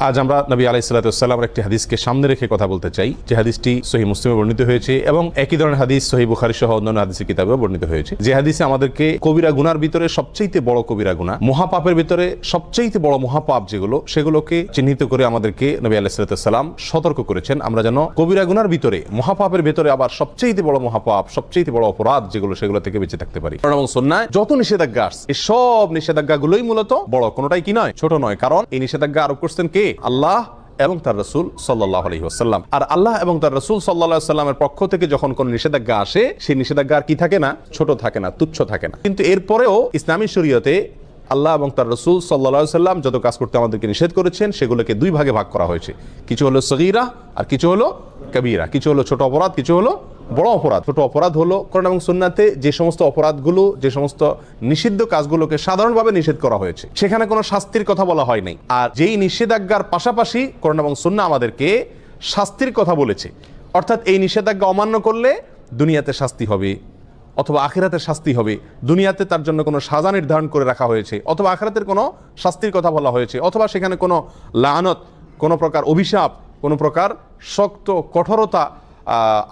আজ আমরা নবী আলাইহিস সালাতু ওয়াস সালামের একটি হাদিসকে সামনে রেখে কথা বলতে চাই, যে হাদিসটি সহিহ মুসলিমে বর্ণিত হয়েছে এবং একই ধরনের হাদিস সহিহ বুখারী সহ অন্যান্য হাদিসের কিতাবেও বর্ণিত হয়েছে। যে হাদিসে আমাদেরকে কবিরা গুনার ভিতরে সবচেয়ে বড় কবিরা গুনাহ, মহাপাপের ভিতরে সবচেয়ে বড় মহাপাপ যেগুলো, সেগুলোকে চিহ্নিত করে আমাদেরকে নবী আলাইহিস সালাতু ওয়াস সালাম সতর্ক করেছেন। আমরা যেন কবিরা গুনার ভিতরে, মহাপাপের ভিতরে আবার সবচেয়ে বড় মহাপাপ, সবচেয়ে বড় অপরাধ যেগুলো, সেগুলো থেকে বেঁচে থাকতে পারি। এবং সুন্নাহ যত নিষেধাজ্ঞা আছে, এই সব নিষেধাজ্ঞাগুলোই মূলত বড়, কোনোটাই কি নয়, ছোট নয়। কারণ এই নিষেধাজ্ঞা আরোপ করছেন কে? আল্লাহ এবং তার রাসূল সাল্লাল্লাহু আলাইহি ওয়াসাল্লাম। আর আল্লাহ এবং তার রাসূল সাল্লাল্লাহু আলাইহি ওয়াসাল্লামের পক্ষ থেকে যখন কোন নিষেধাজ্ঞা আসে, সেই নিষেধাজ্ঞা আর কি থাকে না, ছোট থাকে না, তুচ্ছ থাকে না। কিন্তু এরপরেও ইসলামী শরীয়তে আল্লাহ এবং তার রাসূল সাল্লাল্লাহু আলাইহি ওয়াসাল্লাম যত কাজ করতে আমাদেরকে নিষেধ করেছেন, সেগুলোকে দুই ভাগে ভাগ করা হয়েছে। কিছু হলো সগীরা আর কিছু হলো কবিরা। কিছু হলো ছোট অপরাধ, কিছু হলো বড় অপরাধ। ছোট অপরাধ হলো কোরআন এবং সুন্নাতে যে সমস্ত অপরাধগুলো, যে সমস্ত নিষিদ্ধ কাজগুলোকে সাধারণভাবে নিষেধ করা হয়েছে, সেখানে কোনো শাস্তির কথা বলা হয় নাই। আর যেই নিষেধাজ্ঞার পাশাপাশি কোরআন এবং সুন্নাহ আমাদেরকে শাস্তির কথা বলেছে, অর্থাৎ এই নিষেধাজ্ঞা অমান্য করলে দুনিয়াতে শাস্তি হবে অথবা আখিরাতে শাস্তি হবে। দুনিয়াতে তার জন্য কোনো সাজা নির্ধারণ করে রাখা হয়েছে, অথবা আখিরাতের কোনো শাস্তির কথা বলা হয়েছে, অথবা সেখানে কোনো লানত, কোনো প্রকার অভিশাপ, কোনো প্রকার শক্ত কঠোরতা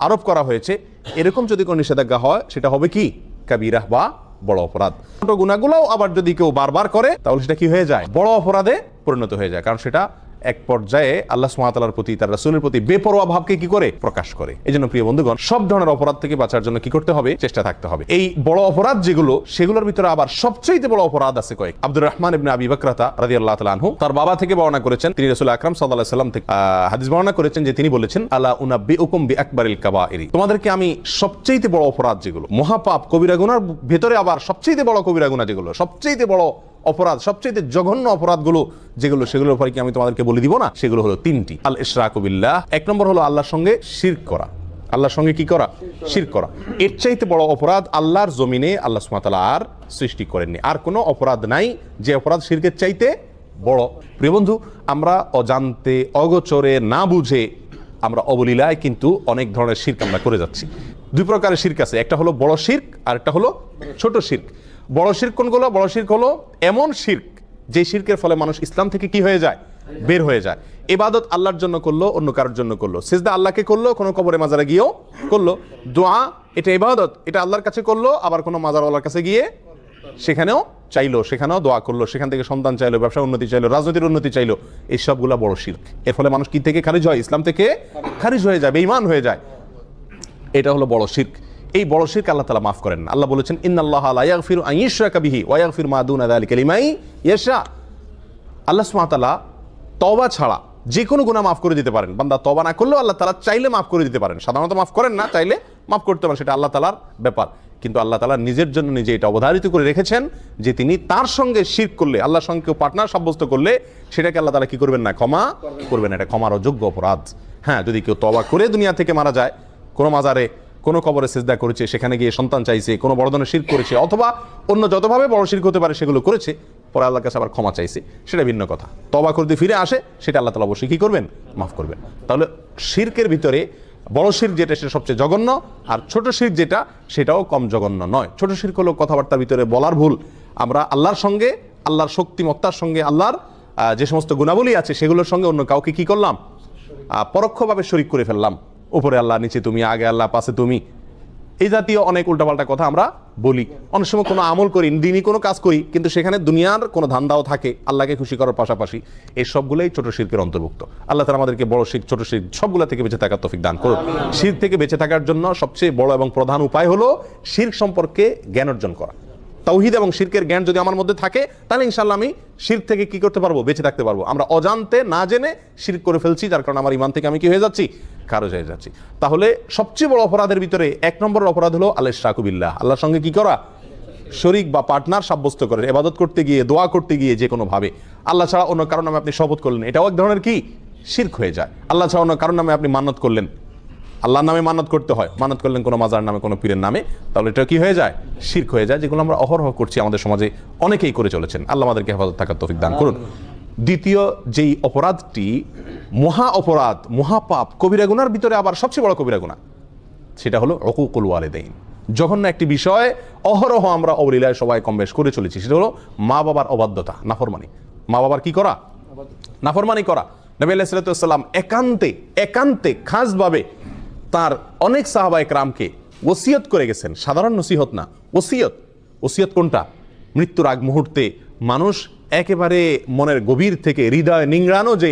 আরোপ করা হয়েছে। এরকম যদি কোনো নিষেধাজ্ঞা হয়, সেটা হবে কি? কাবীরা বা বড় অপরাধ। ছোট গুনাহগুলোও আবার যদি কেউ বারবার করে, তাহলে সেটা কি হয়ে যায়? বড় অপরাধে পরিণত হয়ে যায়। কারণ সেটা এক পর্যায়ে আল্লাহ সুবহানাহু ওয়া তাআলার প্রতি, তার রাসূলের প্রতি বেপরোয়া ভাবকে কি করে? প্রকাশ করে। এজন্য প্রিয় বন্ধুগণ, সব ধরনের অপরাধ থেকে বাঁচার জন্য কি করতে হবে? চেষ্টা থাকতে হবে। এই বড় অপরাধ যেগুলো, সেগুলোর ভিতরে আবার সবচেয়ে বড় অপরাধ আছে কয়েক। আব্দুর রহমান ইবনে আবি বকরতা রাদিয়াল্লাহু তাআলা আনহু তার বাবা থেকে বর্ণনা করেছেন, তিনি রাসূল আকরাম সাল্লাল্লাহু আলাইহি ওয়াসাল্লাম থেকে হাদিস বর্ণনা করেছেন যে তিনি বলেছেন, আলা উনাব্বিউকুম বিআকবারিল কাবাইরি, তোমাদেরকে আমি সবচেয়ে বড় অপরাধ যেগুলো, মহাপাপ কবিরা গুনার ভিতরে আবার সবচেয়ে বড় কবিরা গুনাহ যেগুলো, সবচেয়ে বড় অপরাধ, সবচেয়ে জঘন্য অপরাধগুলো যেগুলো, সেগুলোর উপরে কি আমি তোমাদেরকে বলে দিব না? সেগুলো হলো তিনটি। আল ইশরাকু বিল্লাহ, এক নম্বর হলো আল্লাহর সঙ্গে শিরক করা। আল্লাহর সঙ্গে কি করা? শিরক করা। এর চাইতে বড় অপরাধ আল্লাহর জমিনে আল্লাহ সুবহানাহু ওয়া তাআলা আর সৃষ্টি করেননি। আর কোনো অপরাধ নাই যে অপরাধ শিরকের চাইতে বড়। প্রিয় বন্ধু, আমরা অজান্তে, অগোচরে, না বুঝে আমরা অবলীলায় কিন্তু অনেক ধরনের শিরক আমরা করে যাচ্ছি। দুই প্রকারের শিরক আছে, একটা হলো বড় শিরক আর একটা হলো ছোট শিরক। বড় শিরক কোনগুলো? বড় শিরক হলো এমন শিরক যে শিরকের ফলে মানুষ ইসলাম থেকে কি হয়ে যায়? বের হয়ে যায়। ইবাদত আল্লাহর জন্য করলো, অন্য কারোর জন্য করলো। সিজদা আল্লাহকে করলো, কোনো কবরে মাজারে গিয়েও করলো। দোয়া এটা ইবাদত, এটা আল্লাহর কাছে করলো, আবার কোনো মাজারওয়ালার কাছে গিয়ে সেখানেও চাইলো, সেখানেও দোয়া করলো, সেখান থেকে সন্তান চাইলো, ব্যবসা উন্নতি চাইলো, রাজনীতির উন্নতি চাইলো। এই সবগুলা বড় শিরক। এর ফলে মানুষ কি থেকে খারিজ হয়? ইসলাম থেকে খারিজ হয়ে যায়, বেঈমান হয়ে যায়। এটা হলো বড় শিরক। এই বড় শিরক আল্লাহ তাআলা মাফ করেন না। আল্লাহ বলেছেন, ইন্নাল্লাহা লা ইয়াগফিরু আন ইউশরাকা বিহি ওয়া ইয়াগফিরু মা দুনা যালিকা লিমান ইয়াশা। আল্লাহ সুবহানাহু ওয়া তাআলা তওবা ছাড়া যে কোনো গুনাহ মাফ করে দিতে পারেন। বান্দা তওবা না করলেও আল্লাহ তাআলা চাইলে মাফ করে দিতে পারেন। সাধারণত মাফ করেন না, চাইলে মাফ করতে পারেন, সেটা আল্লাহ তাআলার ব্যাপার। কিন্তু আল্লাহ তাআলা নিজের জন্য নিজে এটা অবধারিত করে রেখেছেন যে তিনি তার সঙ্গে শিরক করলে, আল্লাহর সঙ্গে কেউ পার্টনার সাব্যস্ত করলে, সেটাকে আল্লাহ তাআলা কি করবেন না? ক্ষমা করবেন না। এটা ক্ষমার অযোগ্য অপরাধ। হ্যাঁ, যদি কেউ তওবা করে দুনিয়া থেকে মারা যায়, কোনো মাজারে, কোনো কবরে সিজদা করেছে, সেখানে গিয়ে সন্তান চাইছে, কোনো বড় ধরনের শিরক করেছে, অথবা অন্য যতভাবে বড় শিরক হতে পারে সেগুলো করেছে, পরে আল্লাহর কাছে আবার ক্ষমা চাইছে, সেটা ভিন্ন কথা। তওবা করতে ফিরে আসে, সেটা আল্লাহ তাআলা অবশ্যই কি করবেন? মাফ করবেন। তাহলে শিরকের ভিতরে বড় শিরক যেটা, সেটা সবচেয়ে জঘন্য, আর ছোট শিরক যেটা, সেটাও কম জঘন্য নয়। ছোট শিরক হলো কথাবার্তার ভিতরে বলার ভুল। আমরা আল্লাহর সঙ্গে, আল্লাহর শক্তিমত্তার সঙ্গে, আল্লাহর যে সমস্ত গুণাবলী আছে সেগুলোর সঙ্গে অন্য কাউকে কি করলাম? পরোক্ষভাবে শরীক করে ফেললাম। উপরে আল্লাহ, নিচে তুমি, আগে আল্লাহ, পাশে তুমি, এই জাতীয় অনেক উল্টাপাল্টা কথা আমরা বলি। অনেক সময় কোনো আমল করি, দিনই কোনো কাজ করি, কিন্তু সেখানে দুনিয়ার কোনো ধান্দাও থাকে আল্লাহকে খুশি করার পাশাপাশি। এই সবগুলোই ছোট শিরকের অন্তর্ভুক্ত। আল্লাহ তাআলা আমাদেরকে বড় শিরক, ছোট শিরক সবগুলো থেকে বেঁচে থাকার তৌফিক দান করুন। শিরক থেকে বেঁচে থাকার জন্য সবচেয়ে বড় এবং প্রধান উপায় হলো শিরক সম্পর্কে জ্ঞান অর্জন করা। তাওহীদ এবং শিরকের জ্ঞান যদি আমার মধ্যে থাকে, তাহলে ইনশাআল্লাহ আমি শিরক থেকে কি করতে পারবো? বেঁচে থাকতে পারবো। আমরা অজান্তে, না জেনে শিরক করে ফেলছি, যার কারণে আমার ঈমান থেকে আমি কি হয়ে যাচ্ছি? খারিজ হয়ে যাচ্ছি। তাহলে সবচেয়ে বড় অপরাধের ভিতরে এক নম্বর অপরাধ হলো আল ইশরাকু বিল্লাহ, আল্লাহর সঙ্গে কি করা? শরীক বা পার্টনার সাব্যস্ত করে ইবাদত করতে গিয়ে, দোয়া করতে গিয়ে, যে কোনো ভাবে আল্লাহ ছাড়া অন্য কারো নামে আপনি শপথ করলেন, এটাও এক ধরনের কি? শিরক হয়ে যায়। আল্লাহ ছাড়া অন্য কারো নামে আপনি মান্নত করলেন, আল্লাহর নামে মান্নত করতে হয়, মান্নত করলেন কোনো মাজার নামে, কোনো পীরের নামে, তাহলে এটা কি হয়ে যায়? শিরক হয়ে যায়, যেগুলো আমরা অহরহ করছি, আমাদের সমাজে অনেকেই করে চলেছেন। আল্লাহ আমাদেরকে হেফাজত থাকার তৌফিক দান করুন। দ্বিতীয় যেই অপরাধটি, মহা অপরাধ, মহাপাপ, কবিরা গুনার ভিতরে আবার সবচেয়ে বড় কবিরা গুনাহ, সেটা হলো উকুকুল ওয়ালিদাইন। জঘন্য একটি বিষয়, অহরহ আমরা অবলীলায় সবাই কম বেশ করে চলেছি, সেটা হলো মা বাবার অবাধ্যতা, নাফরমানি। মা বাবার কি করা? নাফরমানি করা। নবী আলাইহিস সালাম একান্তে খাসভাবে তার অনেক সাহাবা একরামকে ওসিয়ত করে গেছেন। সাধারণ নসিহত না, ওসিয়ত কোনটা? মৃত্যুর আগ মুহূর্তে মানুষ একেবারে মনের গভীর থেকে হৃদয় নিংড়ানো যে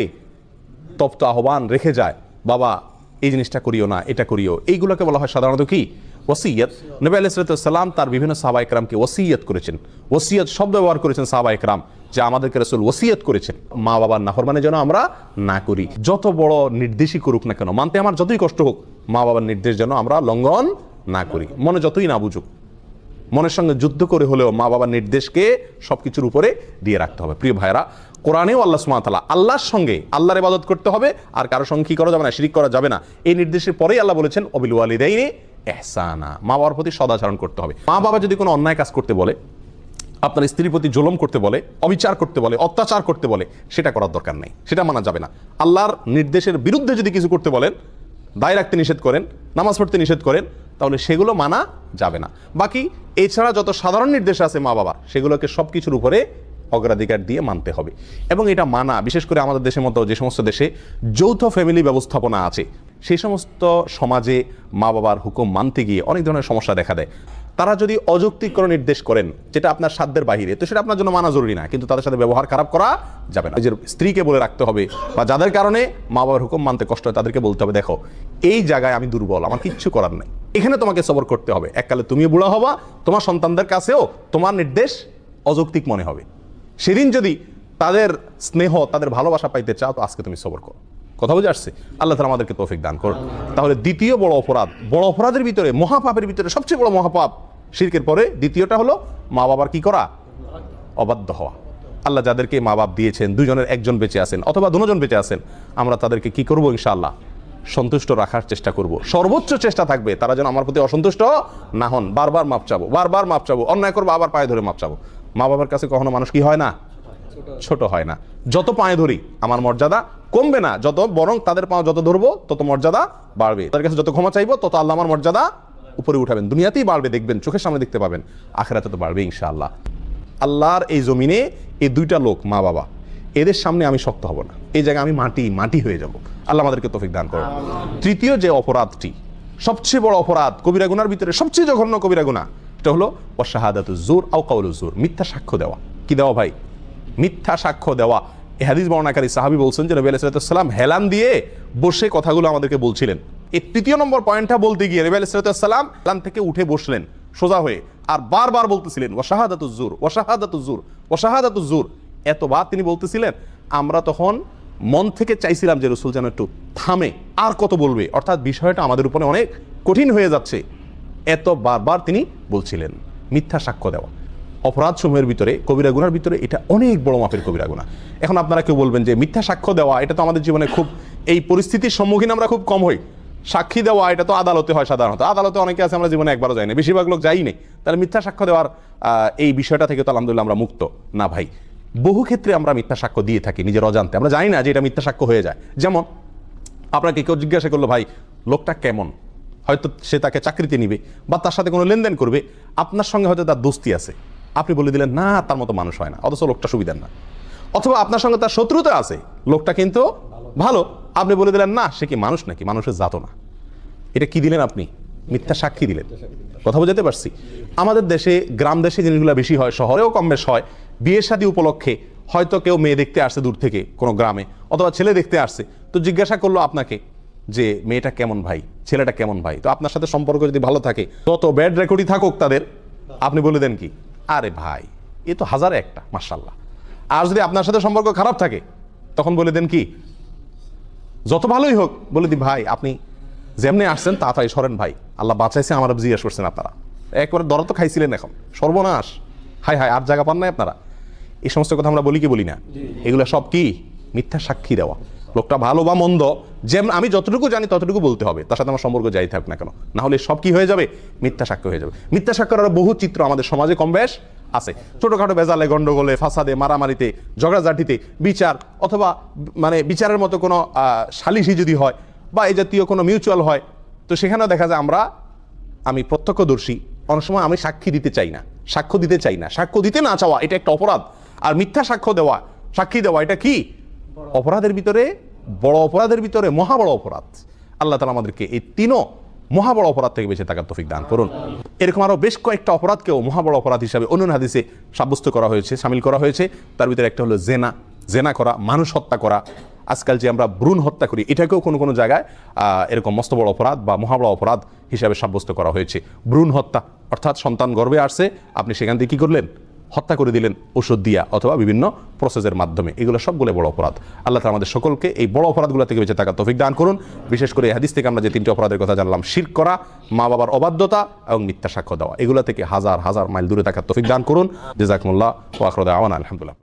তপ্ত আহ্বান রেখে যায়, বাবা এই জিনিসটা করিও না, এটা করিও, এইগুলোকে বলা হয় সাধারণত কি? ওসিয়ত। নবী আলাইহিস সালাম তার বিভিন্ন সাহাবা একরামকে ওসিয়ত করেছেন। ওসিয়ত শব্দ ব্যবহার করেছেন সাহাবা একরাম, যে আমাদেরকে রাসূল ওসিয়ত করেছেন মা বাবার নাফরমানি যেন আমরা না করি। যত বড় নির্দেশই করুক না কেন, মানতে আমার যতই কষ্ট হোক, মা বাবার নির্দেশ যেন আমরা লঙ্ঘন না করি। মনে যতই না বুঝুক, মনের সঙ্গে যুদ্ধ করে হলেও মা বাবার নির্দেশকে সবকিছুর উপরে দিয়ে রাখতে হবে। প্রিয় ভাইরা, কোরআনেও আল্লাহ সুবহানাহু ওয়া তাআলা আল্লাহর সঙ্গে আল্লাহর ইবাদত করতে হবে, আর কারোর সঙ্গে কি করা যাবে না? শিরিক করা যাবে না। এই নির্দেশের পরেই আল্লাহ বলেছেন ওয়াবিল ওয়ালিদাইনি ইহসানা, মা বাবার প্রতি সদাচরণ করতে হবে। মা বাবা যদি কোনো অন্যায় কাজ করতে বলে, আপনার স্ত্রীর প্রতি জুলুম করতে বলে, অবিচার করতে বলে, অত্যাচার করতে বলে, সেটা করার দরকার নেই, সেটা মানা যাবে না। আল্লাহর নির্দেশের বিরুদ্ধে যদি কিছু করতে বলেন, দায় রাখতে নিষেধ করেন, নামাজ পড়তে নিষেধ করেন, তাহলে সেগুলো মানা যাবে না। বাকি এছাড়া যত সাধারণ নির্দেশ আছে মা বাবার, সেগুলোকে সব কিছুর উপরে অগ্রাধিকার দিয়ে মানতে হবে। এবং এটা মানা, বিশেষ করে আমাদের দেশের মতো যে সমস্ত দেশে যৌথ ফ্যামিলি ব্যবস্থাপনা আছে, সেই সমস্ত সমাজে মা বাবার হুকুম মানতে গিয়ে অনেক ধরনের সমস্যা দেখা দেয়। তারা যদি অযৌক্তিক কোনো নির্দেশ করেন যেটা আপনার সাধ্যের বাহিরে, তো সেটা আপনার জন্য মানা জরুরি না, কিন্তু তাদের সাথে ব্যবহার খারাপ করা যাবে না। নিজের স্ত্রীকে বলে রাখতে হবে, বা যাদের কারণে মা বাবার হুকুম মানতে কষ্ট হয় তাদেরকে বলতে হবে, দেখো এই জায়গায় আমি দুর্বল, আমার কিচ্ছু করার নেই, এখানে তোমাকে সবর করতে হবে। এককালে তুমিও বুড়া হবা, তোমার সন্তানদের কাছেও তোমার নির্দেশ অযৌক্তিক মনে হবে। সেদিন যদি তাদের স্নেহ, তাদের ভালোবাসা পাইতে চাও, তো আজকে তুমি সবর করো। কথা বুঝে আসছে? আল্লাহ তাআলা আমাদেরকে তৌফিক দান করুন। তাহলে দ্বিতীয় বড় অপরাধের ভিতরে, মহাপাপের ভিতরে সবচেয়ে বড় মহাপাপ, শিরকের পরে দ্বিতীয়টা হলো মা বাবার কি করা? অবাধ্য হওয়া। আল্লাহ যাদেরকে মা বাপ দিয়েছেন, দুজনের একজন বেঁচে আছেন অথবা দুজন বেঁচে আছেন, আমরা তাদেরকে কি করব? ইনশাআল্লাহ সন্তুষ্ট রাখার চেষ্টা করব। সর্বোচ্চ চেষ্টা থাকবে তারা যেন আমার প্রতি অসন্তুষ্ট না হন। বারবার মাপ চাবো, অন্যায় করবো আবার পায়ে ধরে মাপ চাবো। মা বাবার কাছে কখনো মানুষ কি হয় না? ছোট হয় না। যত পায়ে ধরি আমার মর্যাদা কমবে না, বরং তাদের পায়ে যত ধরবো তত মর্যাদা বাড়বে। তাদের কাছে যত ক্ষমা চাইবো তত আল্লাহ আমার মর্যাদা উপরে উঠাবেন। দুনিয়াতেই বাড়বে, দেখবেন, চোখের সামনে দেখতে পাবেন, আখিরাতে তো বাড়বে ইনশাআল্লাহ। আল্লাহর এই জমিনে এই দুইটা লোক, মা বাবা, এদের সামনে আমি শক্ত হব না, এই জায়গায় আমি মাটি হয়ে যাব। আল্লাহ আমাদেরকে তৌফিক দান করুন। তৃতীয় যে অপরাধটি, সবচেয়ে বড় অপরাধ, কবিরা গুনার ভিতরে সবচেয়ে জঘন্য কবিরা গুনাহ, এটা হলো ওয়াশাহাদাতুজ জুর আও কাউলুজ জুর, মিথ্যা সাক্ষ্য দেওয়া। কি দেওয়া ভাই? মিথ্যা সাক্ষ্য দেওয়া। এই হাদিস বর্ণনাকারী সাহাবী বলছেন যে নবী আলাইহিস সালাম হেলান দিয়ে বসে কথাগুলো আমাদেরকে বলছিলেন। এই তৃতীয় নম্বর পয়েন্টটা বলতে গিয়ে নবী আলাইহিস সালাম হেলান থেকে উঠে বসলেন সোজা হয়ে, আর বারবার বলতেছিলেন ওয়াশাহাদাতুজ জুর, ওয়াশাহাদাতুজ জুর, ওয়াশাহাদাতুজ জুর। এতবার তিনি বলতেছিলেন, আমরা তখন মন থেকে চাইছিলাম যে রাসূল যেন একটু থামে, আর কত বলবে, অর্থাৎ বিষয়টা আমাদের উপরে অনেক কঠিন হয়ে যাচ্ছে। এত বারবার তিনি বলছিলেন। মিথ্যা সাক্ষ্য দেওয়া অপরাধ সমূহের ভিতরে, কবিরা গুনার ভিতরে এটা অনেক বড় মাপের কবিরা গুনাহ। এখন আপনারা কেউ বলবেন যে মিথ্যা সাক্ষ্য দেওয়া, এটা তো আমাদের জীবনে খুব, এই পরিস্থিতির সম্মুখীন আমরা খুব কম হই। সাক্ষী দেওয়া এটা তো আদালতে হয় সাধারণত, আদালতে অনেকে আছে আমরা জীবনে একবারও যাই না, বেশিরভাগ লোক যাই নেই। তাহলে মিথ্যা সাক্ষ্য দেওয়ার এই বিষয়টা থেকে তো আলহামদুলিল্লাহ আমরা মুক্ত না ভাই। বহু ক্ষেত্রে আমরা মিথ্যা সাক্ষ্য দিয়ে থাকি নিজের অজান্তে, আমরা জানি না যে এটা মিথ্যা সাক্ষ্য হয়ে যায়। যেমন আপনাকে কেউ জিজ্ঞাসা করলো, ভাই লোকটা কেমন, হয়তো সে তাকে চাকরিতে নিবে বা তার সাথে কোনো লেনদেন করবে, আপনার সঙ্গে হয়তো তার দোস্তি আছে, আপনি বলে দিলেন না তার মতো মানুষ হয় না, অথচ লোকটা সুবিধার না। অথবা আপনার সঙ্গে তার শত্রুতা আছে, লোকটা কিন্তু ভালো, আপনি বলে দিলেন না সে কি মানুষ নাকি, মানুষের জাত না। এটা কি দিলেন আপনি? মিথ্যা সাক্ষী দিলেন। কথা বুঝাতে পারছি? আমাদের দেশে, গ্রাম দেশে জিনিসগুলো বেশি হয়, শহরেও কম বেশ হয়। বিয়ে শাদী উপলক্ষে হয়তো কেউ মেয়ে দেখতে আসছে দূর থেকে কোনো গ্রামে, অথবা ছেলে দেখতে আসছে, তো জিজ্ঞাসা করলো আপনাকে যে মেয়েটা কেমন ভাই, ছেলেটা কেমন ভাই। তো আপনার সাথে সম্পর্ক যদি ভালো থাকে, তত ব্যাড রেকর্ডই থাকুক তাদের, আপনি বলে দেন কি, আরে ভাই এ তো হাজারে একটা, মাশাআল্লাহ। আর যদি আপনার সাথে সম্পর্ক খারাপ থাকে, তখন বলে দেন কি, যত ভালোই হোক, বলে দি ভাই আপনি যেমনি আসছেন তাড়াতাড়ি সরেন ভাই, আল্লাহ বাঁচাইছে, আমার জিজ্ঞাসা করছেন আপনারা, একবারে দরা তো খাইছিলেন, এখন সর্বনাশ, হাই হাই, আর জায়গা পান নাই আপনারা। এই সমস্ত কথা আমরা বলি কি বলি না? এগুলো সব কি? মিথ্যা সাক্ষী দেওয়া। লোকটা ভালো বা মন্দ, যেমন আমি যতটুকু জানি ততটুকু বলতে হবে, তার সাথে আমার সম্পর্ক যাই থাক না কেন, না হলে সব কি হয়ে যাবে? মিথ্যা সাক্ষ্য হয়ে যাবে। মিথ্যা সাক্ষ্যের আরো বহু চিত্র আমাদের সমাজে কম বেশ আছে। ছোটখাটো বেজালে, গন্ডগোলে, ফাসাদে, মারামারিতে, ঝগড়াঝাটিতে, বিচার অথবা মানে বিচারের মতো কোনো সালিশি যদি হয় বা এই জাতীয় কোনো মিউচুয়াল হয়, তো সেখানেও দেখা যায় আমি প্রত্যক্ষদর্শী, অনেক সময় আমি সাক্ষী দিতে চাই না, সাক্ষ্য দিতে চাই না, সাক্ষ্য দিতে না চাওয়া এটা একটা অপরাধ। আর মিথ্যা সাক্ষ্য দেওয়া, সাক্ষী দেওয়া, এটা কি? অপরাধের ভিতরে বড় অপরাধের ভিতরে মহা বড় অপরাধ। আল্লাহ তাআলা আমাদেরকে এই তিনও মহা বড় অপরাধ থেকে বেঁচে থাকার তৌফিক দান করুন। এরকম আরও বেশ কয়েকটা অপরাধকেও মহা বড় অপরাধ হিসাবে অন্যান্য হাদিসে সাব্যস্ত করা হয়েছে, শামিল করা হয়েছে। তার ভিতরে একটা হলো জেনা করা, মানুষ হত্যা করা। আজকাল যে আমরা ভ্রূণ হত্যা করি, এটাকেও কোনো কোনো জায়গায় এরকম মস্ত বড় অপরাধ বা মহা বড় অপরাধ হিসাবে সাব্যস্ত করা হয়েছে। ভ্রূণ হত্যা অর্থাৎ সন্তান গর্ভে আসছে, আপনি সেখান থেকে কী করলেন, হত্যা করে দিলেন ওষুধ দিয়া অথবা বিভিন্ন প্রসেসের মাধ্যমে। এগুলো সবগুলো বড় অপরাধ। আল্লাহ তাআলা আমাদের সকলকে এই বড় অপরাধগুলো থেকে বেঁচে থাকার তৌফিক দান করুন। বিশেষ করে এই হাদিস থেকে আমরা যে তিনটি অপরাধের কথা জানলাম, শিরক করা, মা বাবার অবাধ্যতা এবং মিথ্যা সাক্ষ্য দেওয়া, এগুলো থেকে হাজার হাজার মাইল দূরে থাকার তৌফিক দান করুন। জাযাকুমুল্লাহ ওয়া আখিরু দাওয়ানা আলহামদুলিল্লাহ।